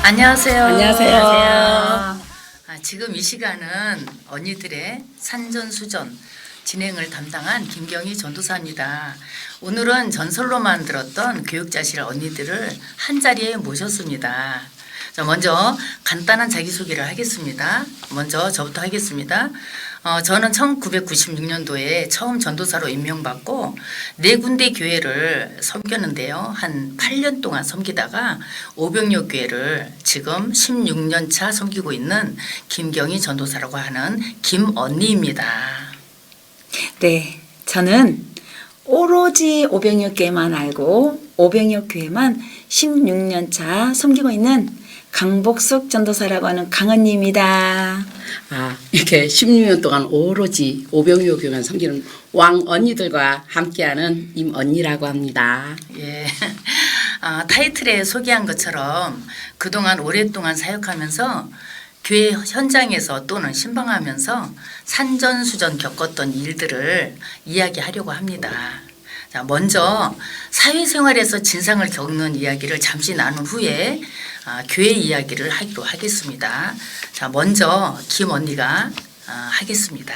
안녕하세요. 안녕하세요. 지금 이 시간은 언니들의 산전수전 진행을 담당한 김경희 전도사입니다. 오늘은 전설로만 들었던 교육자실 언니들을 한자리에 모셨습니다. 자, 먼저 간단한 자기소개를 하겠습니다. 먼저 저부터 하겠습니다. 저는 1996년도에 처음 전도사로 임명받고 4군데 교회를 섬겼는데요. 한 8년 동안 섬기다가 오병력 교회를 지금 16년 차 섬기고 있는 김경희 전도사라고 하는 김언니입니다. 네, 저는 오로지 오병역교회만 알고 오병역교회만 16년 차 섬기고 있는 강복숙 전도사라고 하는 강언니입니다. 이렇게 16년 동안 오로지 오병이교만 섬기는 왕 언니들과 함께하는 임언니라고 합니다. 예. 타이틀에 소개한 것처럼 그동안 오랫동안 사역하면서 교회 현장에서 또는 신방하면서 산전수전 겪었던 일들을 이야기하려고 합니다. 자, 먼저 사회생활에서 진상을 겪는 이야기를 잠시 나눈 후에 교회 이야기를 하기로 하겠습니다. 자, 먼저 김 언니가 하겠습니다.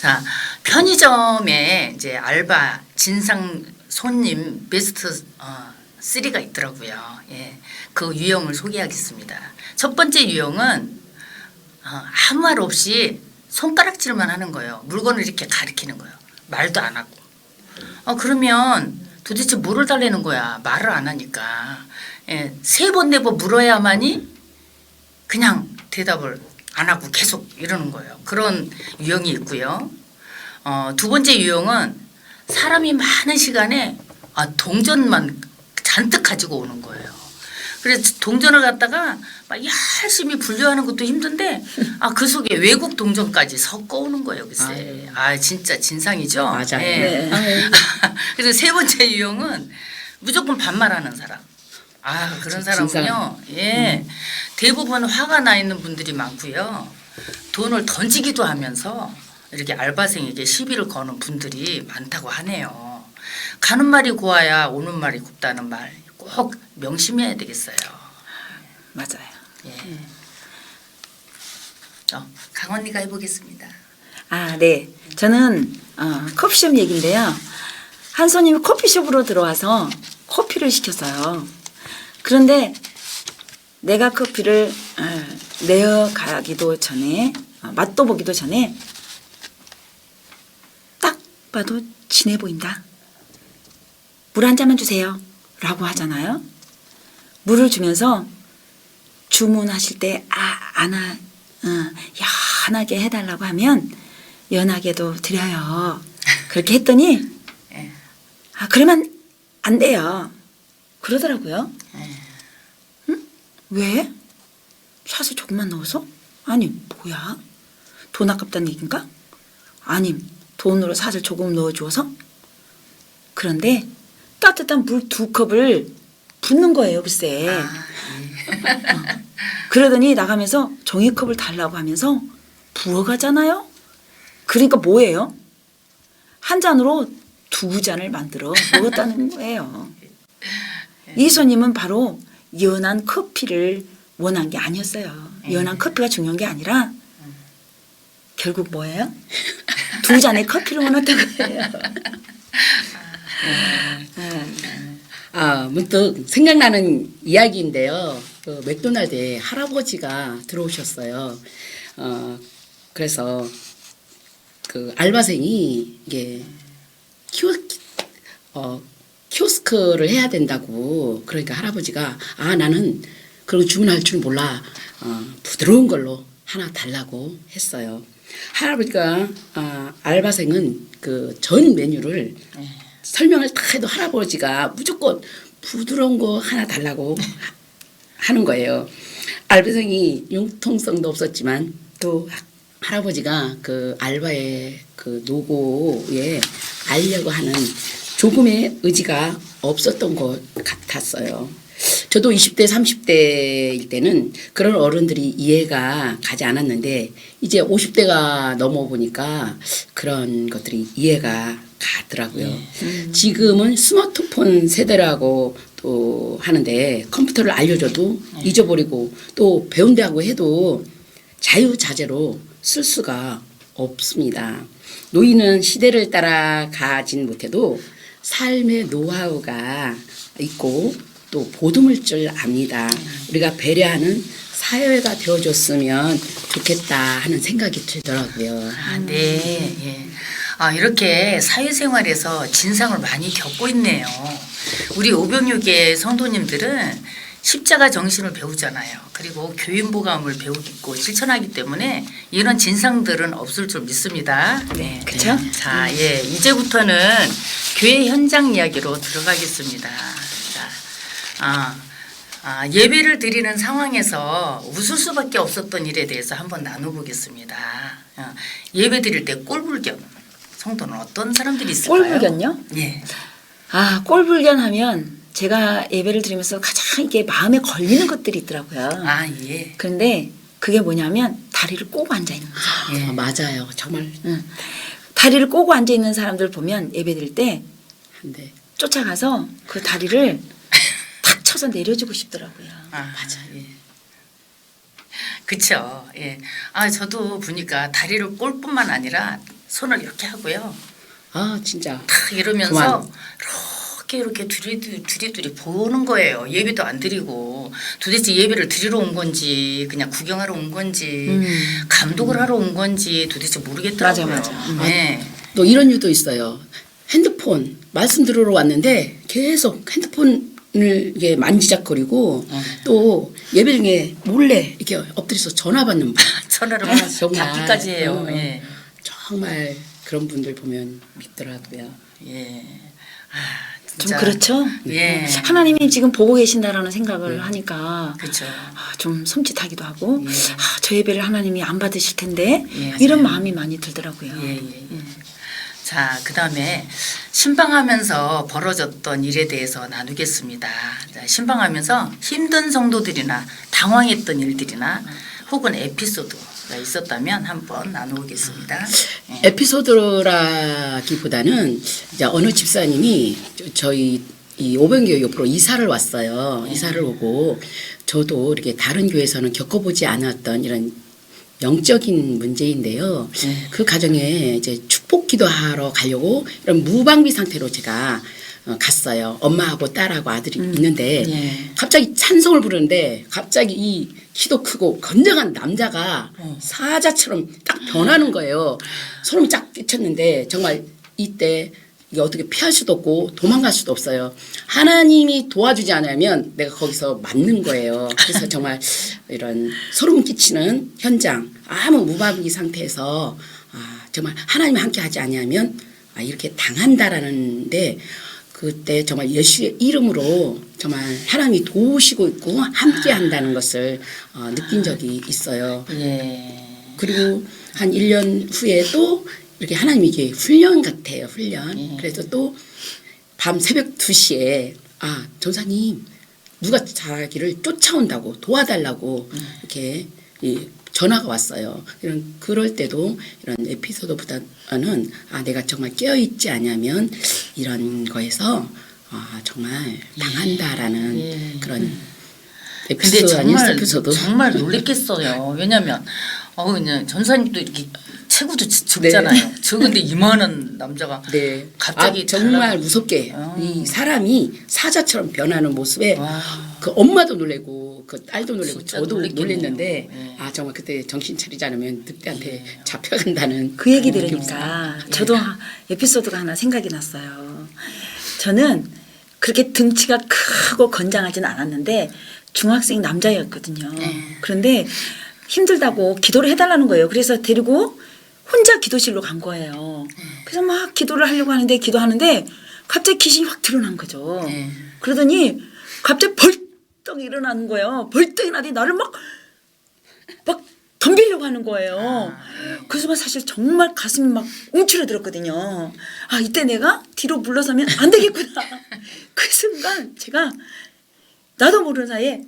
자, 편의점에 이제 알바 진상 손님 베스트 3가 있더라고요. 예, 그 유형을 소개하겠습니다. 첫 번째 유형은 아무 말 없이 손가락질만 하는 거예요. 물건을 이렇게 가리키는 거예요. 말도 안 하고. 그러면 도대체 뭐를 달래는 거야? 말을 안 하니까. 예, 3번 4번 물어야만이 그냥 대답을 안 하고 계속 이러는 거예요. 그런 유형이 있고요. 두 번째 유형은 사람이 많은 시간에 동전만 잔뜩 가지고 오는 거예요. 그래서 동전을 갖다가 막 열심히 분류하는 것도 힘든데 그 속에 외국 동전까지 섞어 오는 거예요. 글쎄. 진짜 진상이죠. 맞아요. 예. 네. 그래서 세 번째 유형은 무조건 반말하는 사람. 그런 사람은요. 예. 대부분 화가 나 있는 분들이 많고요. 돈을 던지기도 하면서 이렇게 알바생에게 시비를 거는 분들이 많다고 하네요. 가는 말이 고와야 오는 말이 곱다는 말 꼭 명심해야 되겠어요. 맞아요. 예. 강언니가 해보겠습니다. 네. 저는 커피숍 얘기인데요. 한 손님이 커피숍으로 들어와서 커피를 시켰어요. 그런데 내가 커피를 내어가기도 전에 맛도 보기도 전에 딱 봐도 진해 보인다. 물 한 잔만 주세요. 라고 하잖아요. 물을 주면서 주문하실 때 연하게 해달라고 하면 연하게도 드려요. 그렇게 했더니 그러면 안 돼요. 그러더라고요. 응? 왜? 샷을 조금만 넣어서? 아니 뭐야? 돈 아깝다는 얘기인가? 아니 돈으로 샷을 조금 넣어주어서? 그런데 따뜻한 물 2컵을 붓는 거예요, 글쎄. 그러더니 나가면서 종이컵을 달라고 하면서 부어가잖아요. 그러니까 뭐예요? 한 잔으로 2잔을 만들어 먹었다는 거예요. 이 손님은 바로 연한 커피를 원한 게 아니었어요. 연한 커피가 중요한 게 아니라 결국 뭐예요? 2잔의 커피를 원했다고 해요. 문득 생각나는 이야기인데요. 그 맥도날드에 할아버지가 들어오셨어요. 그래서 그 알바생이 이게 키오스크를 해야 된다고. 그러니까 할아버지가 나는 그런 거 주문할 줄 몰라. 부드러운 걸로 하나 달라고 했어요. 할아버지가 알바생은 그 전 메뉴를 설명을 다 해도 할아버지가 무조건 부드러운 거 하나 달라고 하는 거예요. 알바생이 융통성도 없었지만 또 할아버지가 그 알바의 그 노고에 알려고 하는 조금의 의지가 없었던 것 같았어요. 저도 20대, 30대일 때는 그런 어른들이 이해가 가지 않았는데 이제 50대가 넘어보니까 그런 것들이 이해가 가더라고요. 지금은 스마트폰 세대라고 또 하는데 컴퓨터를 알려줘도 잊어버리고 또 배운다고 해도 자유자재로 쓸 수가 없습니다. 노인은 시대를 따라가진 못해도 삶의 노하우가 있고 또 보듬을 줄 압니다. 우리가 배려하는 사회가 되어줬으면 좋겠다 하는 생각이 들더라고요. 아, 네. 예. 이렇게 사회생활에서 진상을 많이 겪고 있네요. 우리 오병육의 성도님들은 십자가 정신을 배우잖아요. 그리고 교인보감을 배우고 실천하기 때문에 이런 진상들은 없을 줄 믿습니다. 네. 그쵸? 자, 예. 이제부터는 교회 현장 이야기로 들어가겠습니다. 자, 예배를 드리는 상황에서 웃을 수밖에 없었던 일에 대해서 한번 나눠보겠습니다. 예배 드릴 때 꼴불견 성도는 어떤 사람들이 있을까요? 꼴불견요? 예. 꼴불견 하면 제가 예배를 드리면서 가장 이게 마음에 걸리는 것들이 있더라고요. 아, 예. 그런데 그게 뭐냐면 다리를 꼬고 앉아 있는 거죠. 예. 맞아요. 정말 다리를 꼬고 앉아 있는 사람들 보면 예배 드릴 때 한데 쫓아가서 그 다리를 탁 쳐서 내려주고 싶더라고요. 맞아. 예. 그쵸. 예. 저도 보니까 다리를 꼴 뿐만 아니라 손을 이렇게 하고요. 진짜 탁 이러면서 이렇게 두리두리 보는 거예요. 예배도 안 드리고 도대체 예배를 드리러 온 건지 그냥 구경하러 온 건지 감독을 하러 온 건지 도대체 모르겠더라고요. 맞아. 네. 또 이런 일도 있어요. 핸드폰 말씀 들으러 왔는데 계속 핸드폰을 이게 만지작거리고 또 예배 중에 몰래 이렇게 엎드려서 전화 받는 분. 전화를 정말. 받기까지 해요. 예. 정말 그런 분들 보면 믿더라고요. 예. 좀 진짜. 그렇죠? 예. 하나님이 지금 보고 계신다라는 생각을 하니까 그렇죠. 좀 섬찟하기도 하고 예. 저 예배를 하나님이 안 받으실 텐데 예. 이런 마음이 많이 들더라고요. 예. 자, 그다음에 신방하면서 벌어졌던 일에 대해서 나누겠습니다. 자, 신방하면서 힘든 성도들이나 당황했던 일들이나 혹은 에피소드가 있었다면 한번 나누겠습니다. 예. 에피소드라기보다는 이제 어느 집사님이 저희 이 오병교회 옆으로 이사를 왔어요. 이사를 오고 저도 이렇게 다른 교회에서는 겪어보지 않았던 이런 영적인 문제인데요. 그 가정에 이제 축복 기도하러 가려고 이런 무방비 상태로 제가 갔어요. 엄마하고 딸하고 아들이 있는데 예. 갑자기 찬송을 부르는데 갑자기 이 키도 크고 건장한 남자가 사자처럼 딱 변하는 거예요. 소름이 쫙 끼쳤는데 정말 이때 이게 어떻게 피할 수도 없고 도망갈 수도 없어요. 하나님이 도와주지 않으면 내가 거기서 맞는 거예요. 그래서 정말 이런 소름 끼치는 현장, 아무 무방비 상태에서 정말 하나님이 함께 하지 않으면 이렇게 당한다라는데 그때 정말 예수의 이름으로 정말 하나님이 도우시고 있고 함께 한다는 것을 느낀 적이 있어요. 예. 그리고 한 1년 후에 또 이렇게 하나님이 이게 훈련 같아요. 훈련. 그래서 또 밤 새벽 2시에 전사님 누가 자기를 쫓아온다고 도와달라고 이렇게 전화가 왔어요. 그럴 때도 이런 에피소드보다는 내가 정말 깨어있지 않으면 이런 거에서 정말 당한다라는 그런 근데 에피소드 아닌 정말 에피소드. 정말 놀랬겠어요. 왜냐면 그냥 전사님도 이렇게 체구도 적잖아요. 적은데 이만한 남자가 네. 갑자기 정말 무섭게 이 사람이 사자처럼 변하는 모습에 그 엄마도 놀래고 그 딸도 놀래고 진짜 저도 놀랬겠네요. 놀랬는데 네. 정말 그때 정신 차리지 않으면 늑대한테 잡혀간다는 그 얘기 그런 들으니까 저도 에피소드가 하나 생각이 났어요. 저는 그렇게 등치가 크고 건장하진 않았는데 중학생 남자였거든요. 그런데 힘들다고 기도를 해달라는 거예요. 그래서 데리고 혼자 기도실로 간 거예요. 그래서 막 기도를 하려고 하는데 기도하는데 갑자기 귀신이 확 드러난 거죠. 그러더니 갑자기 벌떡 일어나는 거예요. 벌떡 일어나더니 나를 막 덤비려고 하는 거예요. 그 순간 사실 정말 가슴이 막 움츠러들었거든요. 이때 내가 뒤로 물러서면 안 되겠구나. 그 순간 제가 나도 모르는 사이에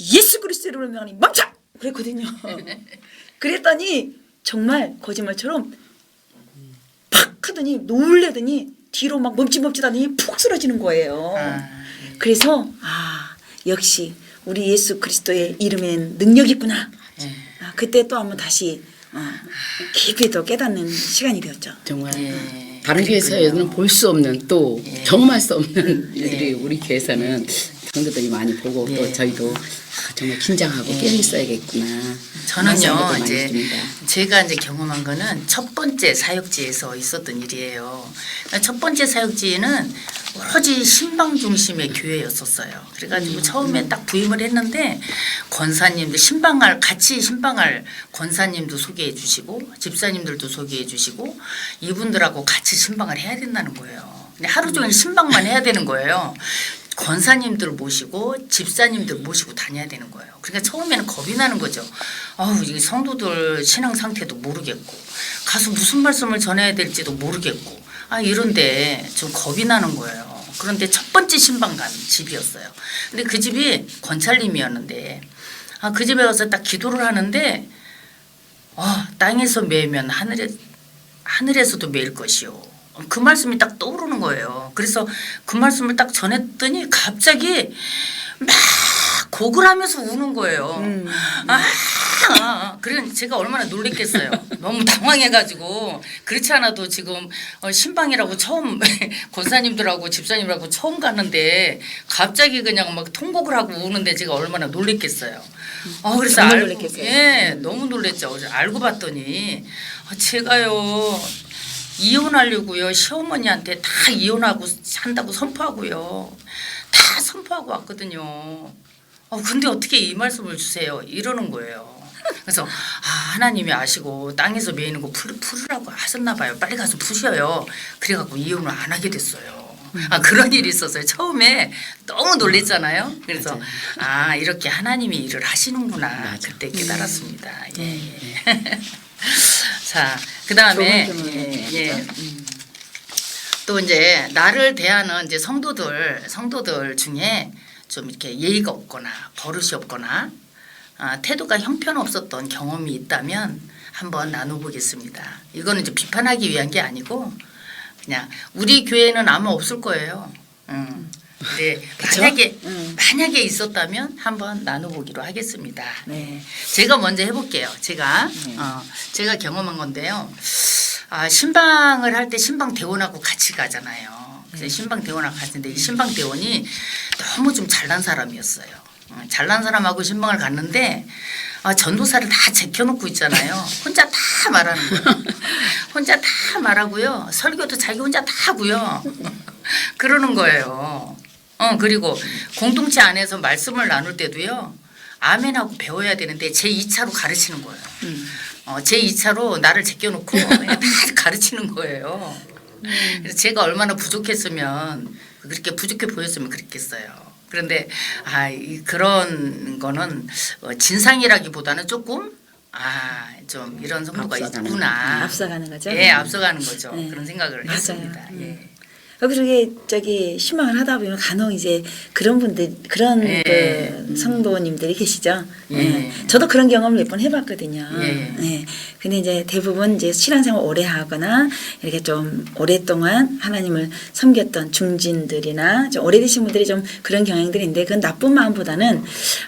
예수 그리스도의 이름으로 명하니 멈춰! 그랬거든요. 그랬더니 정말 거짓말처럼 팍 하더니 놀래더니 뒤로 막 멈칫멈칫하더니 푹 쓰러지는 거예요. 그래서 역시 우리 예수 그리스도의 이름에는 능력이 있구나. 예. 그때 또 한번 다시 깊이 또 깨닫는 시간이 되었죠. 정말 예. 다른 교회에서는 볼 수 없는 또 경험할 수 없는 일들이 우리 교회에서는 성도들이 많이 보고 또 저희도 정말 긴장하고 깨어 있어야겠구나. 저는요 이제 제가 이제 경험한 거는 첫 번째 사역지에서 있었던 일이에요. 첫 번째 사역지에는 오로지 신방 중심의 교회였었어요. 그래가지고 처음에 딱 부임을 했는데 권사님들 같이 신방할 권사님도 소개해 주시고 집사님들도 소개해 주시고 이분들하고 같이 신방을 해야 된다는 거예요. 근데 하루 종일 신방만 해야 되는 거예요. 권사님들 모시고 집사님들 모시고 다녀야 되는 거예요. 그러니까 처음에는 겁이 나는 거죠. 이 성도들 신앙 상태도 모르겠고 가서 무슨 말씀을 전해야 될지도 모르겠고 이런데 좀 겁이 나는 거예요. 그런데 첫 번째 신방 간 집이었어요. 근데 그 집이 권찰님이었는데 그 집에 가서 딱 기도를 하는데 땅에서 매면 하늘에서도 매일 것이요. 그 말씀이 딱 떠오르는 거예요. 그래서 그 말씀을 딱 전했더니 갑자기 막 곡을 하면서 우는 거예요. 그래 제가 얼마나 놀랬겠어요. 너무 당황해가지고 그렇지 않아도 지금 신방이라고 처음 권사님들하고 집사님들하고 처음 갔는데 갑자기 그냥 막 통곡을 하고 우는데 제가 얼마나 놀랬겠어요. 그래서 정말 놀랬겠어요. 너무 놀랬죠. 알고 봤더니 제가요. 이혼하려고요. 시어머니한테 다 이혼하고 한다고 선포하고요. 다 선포하고 왔거든요. 근데 어떻게 이 말씀을 주세요. 이러는 거예요. 그래서 하나님이 아시고 땅에서 매이는 거 풀으라고 하셨나 봐요. 빨리 가서 푸셔요. 그래갖고 이혼을 안 하게 됐어요. 그런 일이 있었어요. 처음에 너무 놀랬잖아요. 그래서 이렇게 하나님이 일을 하시는구나. 그때 깨달았습니다. 예. 자, 그다음에 또 이제 나를 대하는 이제 성도들 중에 좀 이렇게 예의가 없거나 버릇이 없거나 태도가 형편없었던 경험이 있다면 한번 나눠보겠습니다. 이거는 이제 비판하기 위한 게 아니고 그냥 우리 교회는 아마 없을 거예요. 근데 만약에 있었다면 한번 나눠보기로 하겠습니다. 네. 제가 먼저 해볼게요. 제가 경험한 건데요. 신방을 할 때 신방 대원하고 같이 가잖아요. 그래서 신방 대원하고 갔는데 이 신방 대원이 너무 좀 잘난 사람이었어요. 잘난 사람하고 신방을 갔는데 전도사를 다 제껴놓고 있잖아요. 혼자 다 말하는 거예요. 혼자 다 말하고요. 설교도 자기 혼자 다 하고요. 그러는 거예요. 그리고 공동체 안에서 말씀을 나눌 때도요. 아멘하고 배워야 되는데 제 2차로 가르치는 거예요. 제 2차로 나를 제껴놓고 그냥 다 가르치는 거예요. 그래서 제가 얼마나 부족했으면 그렇게 부족해 보였으면 그랬겠어요. 그런데 그런 거는 진상이라기보다는 조금 좀 이런 성도가 있구나. 앞서가는 거죠. 예, 앞서가는 거죠. 네. 그런 생각을 맞아요. 했습니다. 예. 그러게 신방을 하다 보면 간혹 이제 그런 분들 그런 그 성도님들이 계시죠. 저도 그런 경험을 몇 번 해봤거든요. 근데 이제 대부분 이제 신앙생활 오래 하거나 이렇게 좀 오랫동안 하나님을 섬겼던 중진들이나 좀 오래되신 분들이 좀 그런 경향들이 있는데 그건 나쁜 마음보다는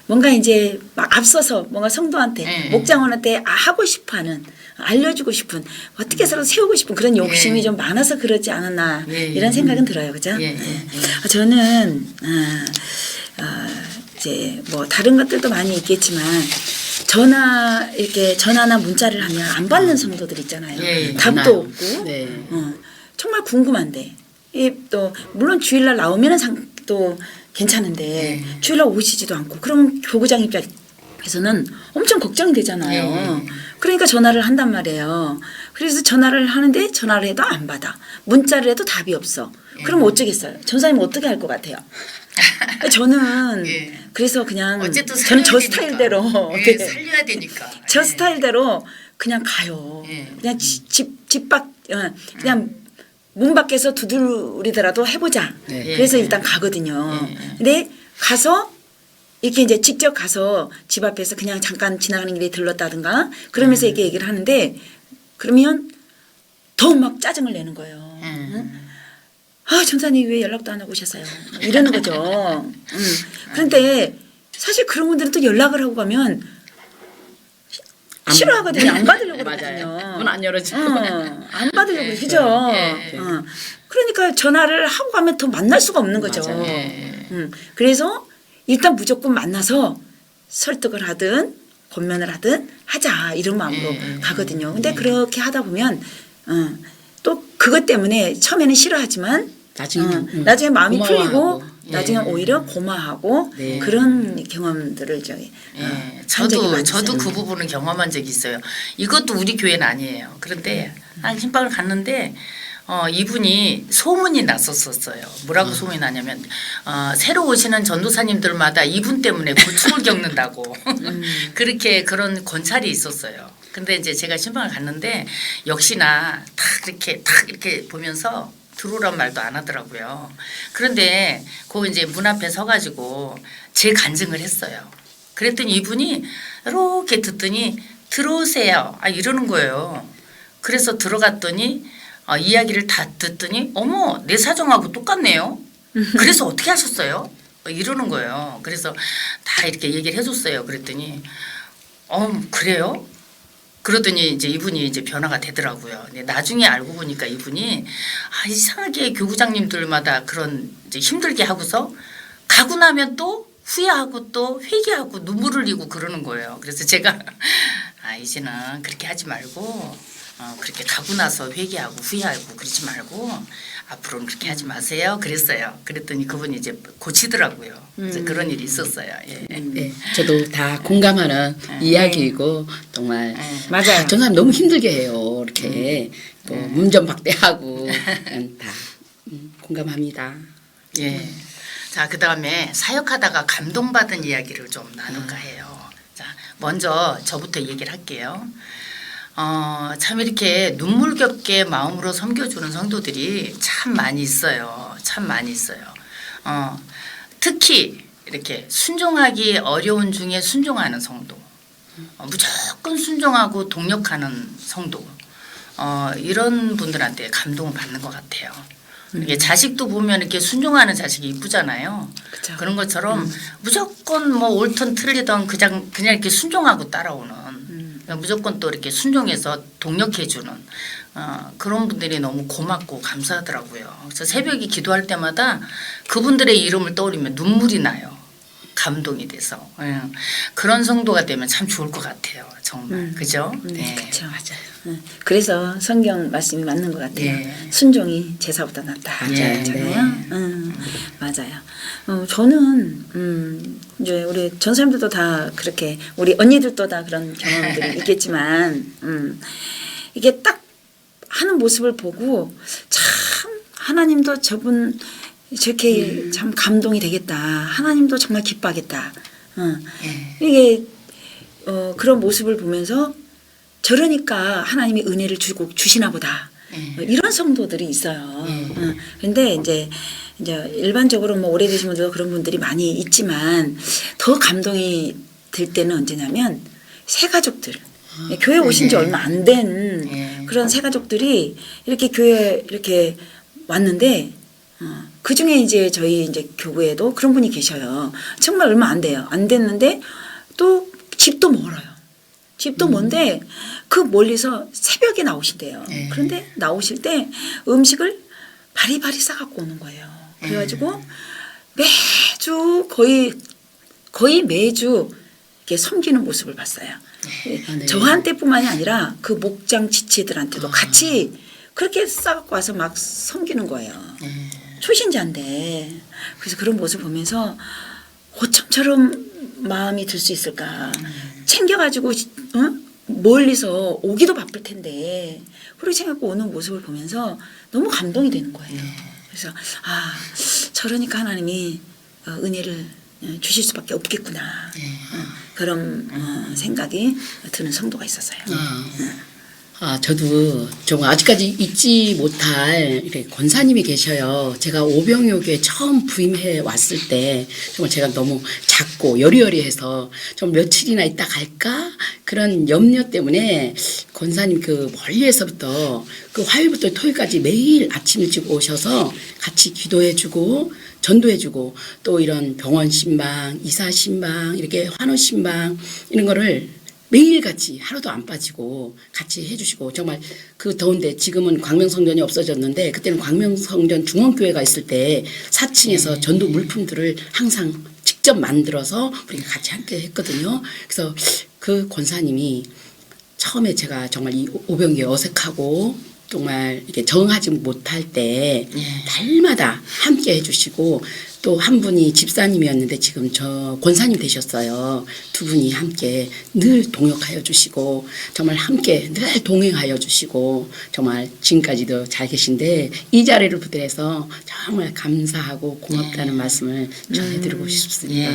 뭔가 이제 막 앞서서 뭔가 성도한테 목장원한테 하고 싶어하는 알려주고 싶은 어떻게 해서 세우고 싶은 그런 욕심이 좀 많아서 그러지 않았나 이런 생각은 들어요, 그죠? 저는 이제 뭐 다른 것들도 많이 있겠지만 전화나 문자를 하면 안 받는 성도들 있잖아요. 답도 없고 정말 궁금한데 또 물론 주일날 나오면은 또 괜찮은데 주일날 오시지도 않고 그러면 교구장 입장에서는 엄청 걱정이 되잖아요. 그러니까 전화를 한단 말이에요. 그래서 전화를 하는데 전화를 해도 안 받아. 문자를 해도 답이 없어. 그럼 어쩌겠어요? 전사님 어떻게 할 것 같아요? 저는 그래서 그냥 저는 저 스타일대로 살려야 되니까 저 스타일대로 그냥 가요. 그냥 집 밖 그냥 문 밖에서 두드리더라도 해보자. 그래서 일단 가거든요. 근데 가서 이렇게 이제 직접 가서 집 앞에서 그냥 잠깐 지나가는 길에 들렀다든가 그러면서 이렇게 얘기를 하는데 그러면 더 막 짜증을 내는 거예요. 아, 전사님 왜 연락도 안 하고 오셨어요? 이러는 거죠. 그런데 사실 그런 분들은 또 연락을 하고 가면 싫어하거든요. 안 받으려고 그러거든요. 맞아요. 문 안 열어주고. 안 받으려고 그래. 그죠? 그러니까 전화를 하고 가면 더 만날 수가 없는 거죠. 맞아요. 그래서 일단 무조건 만나서 설득을 하든 권면을 하든 하자 이런 마음으로 가거든요. 근데 그렇게 하다 보면 또 그것 때문에 처음에는 싫어하지만 나중에 마음이 풀리고 고마워하고. 나중에 오히려 고마워하고 네. 그런 경험들을 저기 한 적이 많이 저도 있어요. 그 부분은 경험한 적이 있어요. 이것도 우리 교회는 아니에요. 그런데 한 신방을 갔는데 이분이 소문이 났었어요. 뭐라고 소문이 나냐면 새로 오시는 전도사님들마다 이분 때문에 고충을 겪는다고 그렇게 그런 권찰이 있었어요. 근데 이제 제가 신방을 갔는데 역시나 딱 이렇게 보면서 들어오란 말도 안 하더라고요. 그런데 거기 이제 문 앞에 서가지고 제 간증을 했어요. 그랬더니 이분이 이렇게 듣더니 들어오세요. 이러는 거예요. 그래서 들어갔더니 이야기를 다 듣더니 어머 내 사정하고 똑같네요. 그래서 어떻게 하셨어요? 이러는 거예요. 그래서 다 이렇게 얘기를 해줬어요. 그랬더니 그래요? 그러더니 이제 이분이 이제 변화가 되더라고요. 근데 나중에 알고 보니까 이분이 이상하게 교구장님들마다 그런 이제 힘들게 하고서 가고 나면 또 후회하고 또 회개하고 눈물을 흘리고 그러는 거예요. 그래서 제가 이제는 그렇게 하지 말고 그렇게 가고 나서 회개하고 후회하고 그러지 말고 앞으로는 그렇게 하지 마세요. 그랬어요. 그랬더니 그분이 이제 고치더라고요. 그래서 그런 일이 있었어요. 예. 네, 저도 다 공감하는 이야기이고 정말 맞아요. 저 사람 너무 힘들게 해요. 이렇게 또 문전박대하고 다 공감합니다. 예. 자, 그다음에 사역하다가 감동받은 이야기를 좀 나눌까 해요. 자, 먼저 저부터 얘기를 할게요. 참 이렇게 눈물겹게 마음으로 섬겨주는 성도들이 참 많이 있어요. 참 많이 있어요. 특히 이렇게 순종하기 어려운 중에 순종하는 성도, 무조건 순종하고 동력하는 성도, 이런 분들한테 감동을 받는 것 같아요. 이게 자식도 보면 이렇게 순종하는 자식이 이쁘잖아요. 그쵸. 그런 것처럼 무조건 뭐 옳든 틀리든 그냥 이렇게 순종하고 따라오는. 무조건 또 이렇게 순종해서 동력해주는 그런 분들이 너무 고맙고 감사하더라고요. 그래서 새벽에 기도할 때마다 그분들의 이름을 떠올리면 눈물이 나요. 감동이 돼서 그런 성도가 되면 참 좋을 것 같아요. 정말 그죠? 네, 그렇죠. 맞아요. 그래서 성경 말씀이 맞는 것 같아요. 네. 순종이 제사보다 낫다. 네, 그렇잖아요. 맞아요. 저는 이제 우리 전사님들도 다 그렇게 우리 언니들도 다 그런 경험들이 있겠지만 이게 딱 하는 모습을 보고 참 하나님도 저분 저렇게 참 감동이 되겠다. 하나님도 정말 기뻐하겠다. 이게 그런 모습을 보면서 저러니까 하나님이 은혜를 주시나 보다. 이런 성도들이 있어요. 그런데 이제 일반적으로 뭐 오래되신 분들도 그런 분들이 많이 있지만 더 감동이 될 때는 언제냐면 새 가족들. 교회 오신 지 얼마 안 된 그런 새 가족들이 이렇게 교회 이렇게 왔는데 그 중에 이제 저희 이제 교구에도 그런 분이 계셔요. 정말 얼마 안 돼요. 안 됐는데 또 집도 멀어요. 집도 먼데 그 멀리서 새벽에 나오신대요. 그런데 나오실 때 음식을 바리바리 싸갖고 오는 거예요. 그래가지고 매주 거의 매주 이렇게 섬기는 모습을 봤어요. 네. 저한테뿐만이 아니라 그 목장 지치들한테도 같이 그렇게 싸갖고 와서 막 섬기는 거예요. 초신자인데 그래서 그런 모습을 보면서 어쩜 저런 마음이 들 수 있을까. 챙겨가지고 멀리서 오기도 바쁠 텐데 그렇게 생각하고 오는 모습을 보면서 너무 감동이 되는 거예요. 그래서 저러니까 하나님이 은혜를 주실 수밖에 없겠구나. 그런 생각이 드는 성도가 있었어요. 저도 정말 아직까지 잊지 못할 이렇게 권사님이 계셔요. 제가 오병이교회 처음 부임해 왔을 때 정말 제가 너무 작고 여리여리해서 좀 며칠이나 있다 갈까 그런 염려 때문에 권사님 그 멀리에서부터 그 화요일부터 토요일까지 매일 아침 일찍 오셔서 같이 기도해주고 전도해주고 또 이런 병원 신방, 이사 신방, 이렇게 환우 신방 이런 거를 매일같이 하루도 안 빠지고 같이 해주시고 정말 그 더운데 지금은 광명성전이 없어졌는데 그때는 광명성전 중원교회가 있을 때 4층에서 전도 물품들을 항상 직접 만들어서 우리가 같이 함께 했거든요. 그래서 그 권사님이 처음에 제가 정말 이 오병이에 어색하고 정말 이렇게 정하지 못할 때 날마다 함께 해주시고 또 한 분이 집사님이었는데 지금 저 권사님 되셨어요. 두 분이 함께 늘 동역하여 주시고 정말 함께 늘 동행하여 주시고 정말 지금까지도 잘 계신데 이 자리를 부대해서 정말 감사하고 고맙다는 말씀을 전해드리고 싶습니다.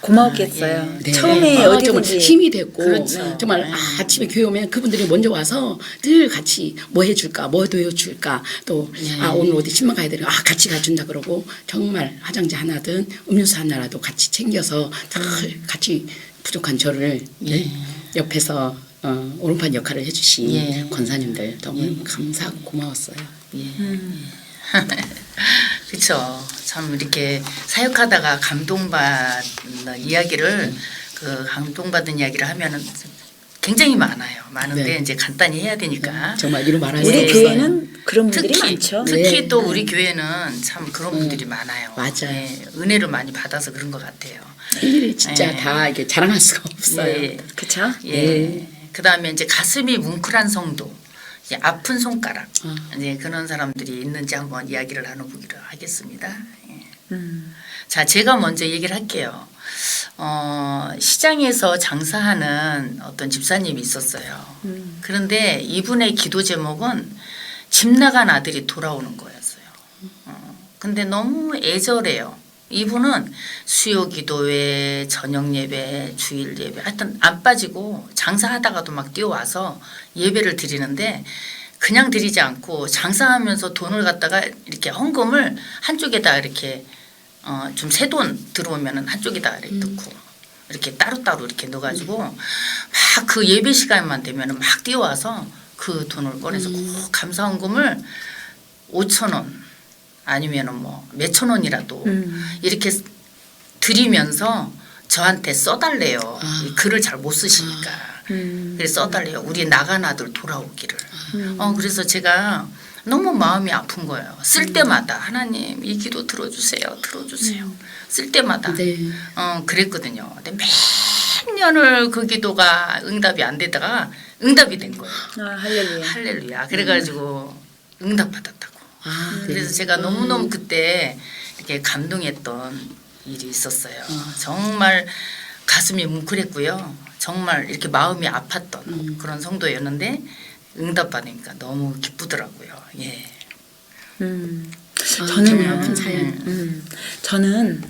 고마웠겠어요. 네. 처음에 정말 어디든지 힘이 됐고 그렇죠. 정말 아침에 교회 오면 그분들이 먼저 와서 늘 같이 뭐 해줄까 뭐 도와줄까 또 오늘 어디 신방 가야 되나 같이 가준다 그러고 정말 화장지 하나든 음료수 하나라도 같이 챙겨서 늘 같이 부족한 저를 옆에서 오른팔 역할을 해주신 권사님들 너무 감사하고 고마웠어요. 그렇죠. 참 이렇게 사역하다가 감동받는 이야기를 감동받은 이야기를 하면은 굉장히 많아요. 많은데 네. 이제 간단히 해야 되니까. 정말 이루 말할 수 우리 없어요. 교회는 그런 분들이 특히 많죠. 특히 또 우리 교회는 참 그런 분들이 많아요. 맞아요. 은혜를 많이 받아서 그런 것 같아요. 일일이 진짜 네. 다 이렇게 자랑할 수가 없어요. 예. 그렇죠? 예. 그다음에 이제 가슴이 뭉클한 성도, 이제 아픈 손가락, 이제 그런 사람들이 있는지 한번 이야기를 나눠보기로 하겠습니다. 예. 자, 제가 먼저 얘기를 할게요. 시장에서 장사하는 어떤 집사님이 있었어요. 그런데 이분의 기도 제목은 집 나간 아들이 돌아오는 거였어요. 근데 너무 애절해요. 이분은 수요 기도회, 저녁 예배, 주일 예배 하여튼 안 빠지고 장사하다가도 막 뛰어와서 예배를 드리는데 그냥 드리지 않고 장사하면서 돈을 갖다가 이렇게 헌금을 한쪽에다 이렇게 좀 새 돈 들어오면은 한쪽에다 이렇게 넣고 이렇게 따로따로 이렇게 넣어가지고 막 그 예배 시간만 되면은 막 뛰어와서 그 돈을 꺼내서 꼭 감사헌금을 5,000원 아니면은 뭐 몇천 원이라도 이렇게 드리면서 저한테 써달래요. 글을 잘 못 쓰시니까. 그래서 써달래요. 우리 나간 아들 돌아오기를. 그래서 제가 너무 마음이 아픈 거예요. 쓸 때마다 하나님 이 기도 들어주세요. 들어주세요. 쓸 때마다. 네. 그랬거든요. 근데 몇 년을 그 기도가 응답이 안 되다가 응답이 된 거예요. 할렐루야. 할렐루야. 그래가지고 응답받았다고. 네. 그래서 제가 너무너무 그때 이렇게 감동했던 일이 있었어요. 정말 가슴이 뭉클했고요. 정말 이렇게 마음이 아팠던 그런 성도였는데 응답받으니까 너무 기쁘더라고요. 예. 저는요. 아픈 사연. 저는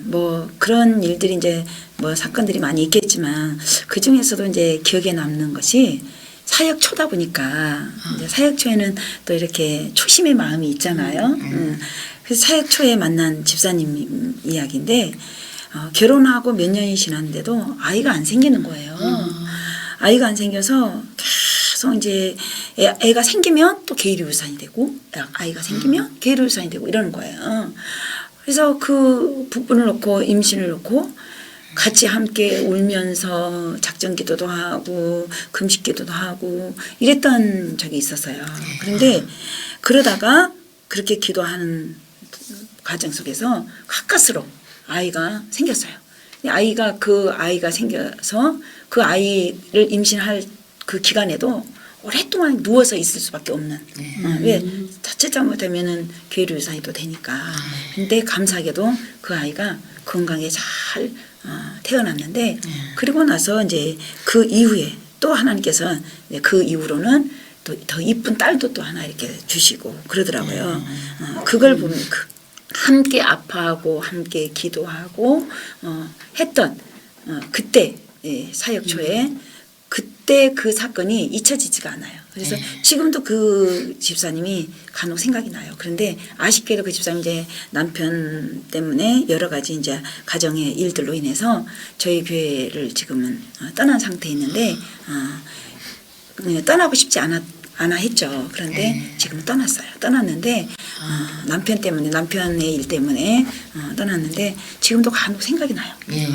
뭐 그런 일들이 이제 뭐 사건들이 많이 있겠지만 그 중에서도 이제 기억에 남는 것이 사역 초다 보니까 이제 사역 초에는 또 이렇게 초심의 마음이 있잖아요. 그래서 사역 초에 만난 집사님 이야기인데 결혼하고 몇 년이 지났는데도 아이가 안 생기는 거예요. 아이가 안 생겨서 계속 이제 애가 생기면 또 계류유산이 되고 아이가 생기면 계류유산이 되고 이러는 거예요. 그래서 그 부분을 놓고 임신을 놓고 같이 함께 울면서 작전기도도 하고 금식기도도 하고 이랬던 적이 있었어요. 그런데 그러다가 그렇게 기도하는 과정 속에서 가까스로 아이가 생겼어요. 그 아이가 생겨서 그 아이를 임신할 그 기간에도 오랫동안 누워서 있을 수밖에 없는. 왜 자칫 잘못하면은 괴류유산이도 되니까. 근데 감사하게도 그 아이가 건강에 잘 태어났는데 그리고 나서 이제 그 이후에 또 하나님께서 그 이후로는 또 더 이쁜 딸도 또 하나 이렇게 주시고 그러더라고요. 그걸 보면 함께 아파하고 함께 기도하고 했던 그때 사역 초에 그때 그 사건이 잊혀지지가 않아요. 그래서 지금도 그 집사님이 간혹 생각이 나요. 그런데 아쉽게도 그 집사님 이제 남편 때문에 여러 가지 이제 가정의 일들로 인해서 저희 교회를 지금은 떠난 상태에 있는데 떠나고 싶지 않아 했죠. 그런데 지금 떠났어요. 떠났는데 남편 때문에 남편의 일 때문에 떠났는데 지금도 간혹 생각이 나요. 예.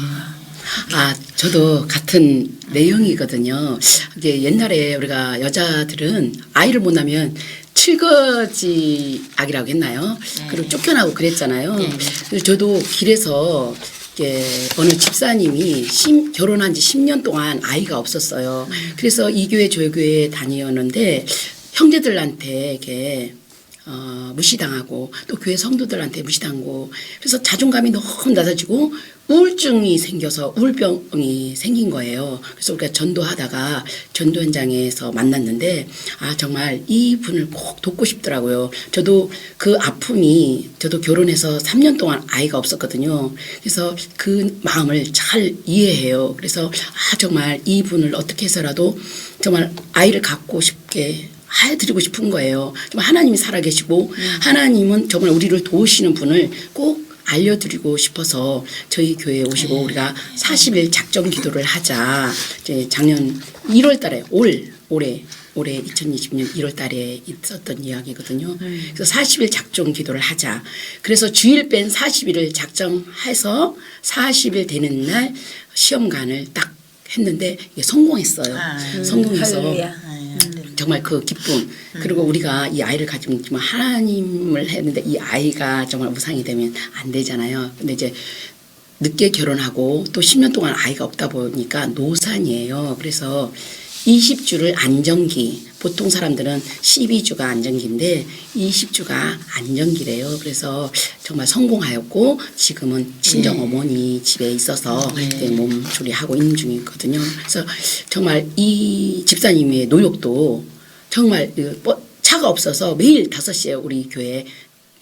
아, 저도 같은 내용이거든요. 이게 옛날에 우리가 여자들은 아이를 못 낳으면 칠거지 악이라고 했나요? 그리고 쫓겨나고 그랬잖아요. 그래서 저도 길에서 이게 어느 집사님이 결혼한 지 10년 동안 아이가 없었어요. 그래서 이 교회 저 교회에 다니었는데 형제들한테 이게 무시당하고 또 교회 성도들한테 무시당하고 그래서 자존감이 너무 낮아지고 우울증이 생겨서 우울병이 생긴 거예요. 그래서 우리가 전도하다가 전도 현장에서 만났는데 정말 이 분을 꼭 돕고 싶더라고요. 저도 그 아픔이 저도 결혼해서 3년 동안 아이가 없었거든요. 그래서 그 마음을 잘 이해해요. 그래서 정말 이 분을 어떻게 해서라도 정말 아이를 갖고 싶게 해드리고 싶은 거예요. 정말 하나님이 살아계시고 하나님은 정말 우리를 도우시는 분을 꼭 알려드리고 싶어서 저희 교회에 오시고 우리가 40일 작정 기도를 하자. 이제 작년 1월 달에 올해 2020년 1월 달에 있었던 이야기거든요. 그래서 40일 작정 기도를 하자. 그래서 주일 뺀 40일을 작정해서 40일 되는 날 시험관을 딱 했는데 이게 성공했어요. 성공해서 할렐루야. 정말 그 기쁨 그리고 우리가 이 아이를 가지고 있지만 하나님을 했는데 이 아이가 정말 우상이 되면 안 되잖아요. 근데 이제 늦게 결혼하고 또 10년 동안 아이가 없다 보니까 노산이에요. 그래서 20주를 안정기 보통 사람들은 12주가 안정기인데 20주가 안정기래요. 그래서 정말 성공하였고 지금은 친정 어머니 집에 있어서 몸조리하고 있는 중이거든요. 그래서 정말 이 집사님의 노력도 정말 차가 없어서 매일 5시에 우리 교회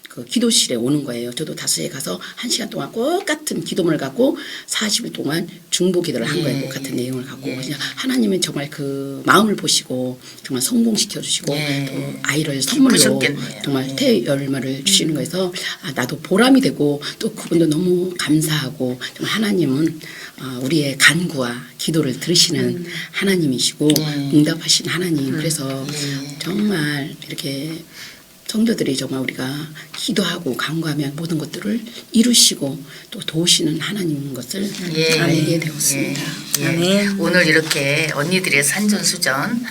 그 기도실에 오는 거예요. 저도 5시에 가서 1시간 동안 똑같은 기도문을 갖고 40일 동안 중보 기도를 한 거예요. 똑같은 내용을 갖고. 그냥 하나님은 정말 그 마음을 보시고 정말 성공시켜 주시고 또 아이를 선물로 기쁘셨겠네요. 정말 태열마를 주시는 거에서 나도 보람이 되고 또 그분도 너무 감사하고 정말 하나님은 우리의 간구와 기도를 들으시는 하나님이시고 응답하신 하나님. 그래서 정말 이렇게 성도들이 정말 우리가 기도하고 간구하면 모든 것들을 이루시고 또 도우시는 하나님인 것을 알게 되었습니다. 아멘. 오늘 이렇게 언니들의 산전수전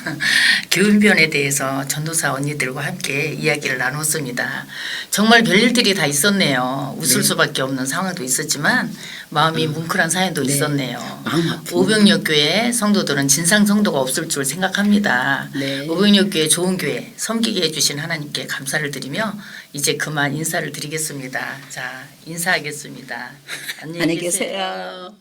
교훈변에 대해서 전도사 언니들과 함께 이야기를 나눴습니다. 정말 별일들이 다 있었네요. 웃을 수밖에 없는 상황도 있었지만 마음이 뭉클한 사연도 있었네요. 마음 아픈 오병역 교회 성도들은 진상 성도가 없을 줄 생각합니다. 오병역 교회 좋은 교회 섬기게 해주신 하나님께 감사를 드리며 이제 그만 인사를 드리겠습니다. 자, 인사하겠습니다. 안녕히 계세요.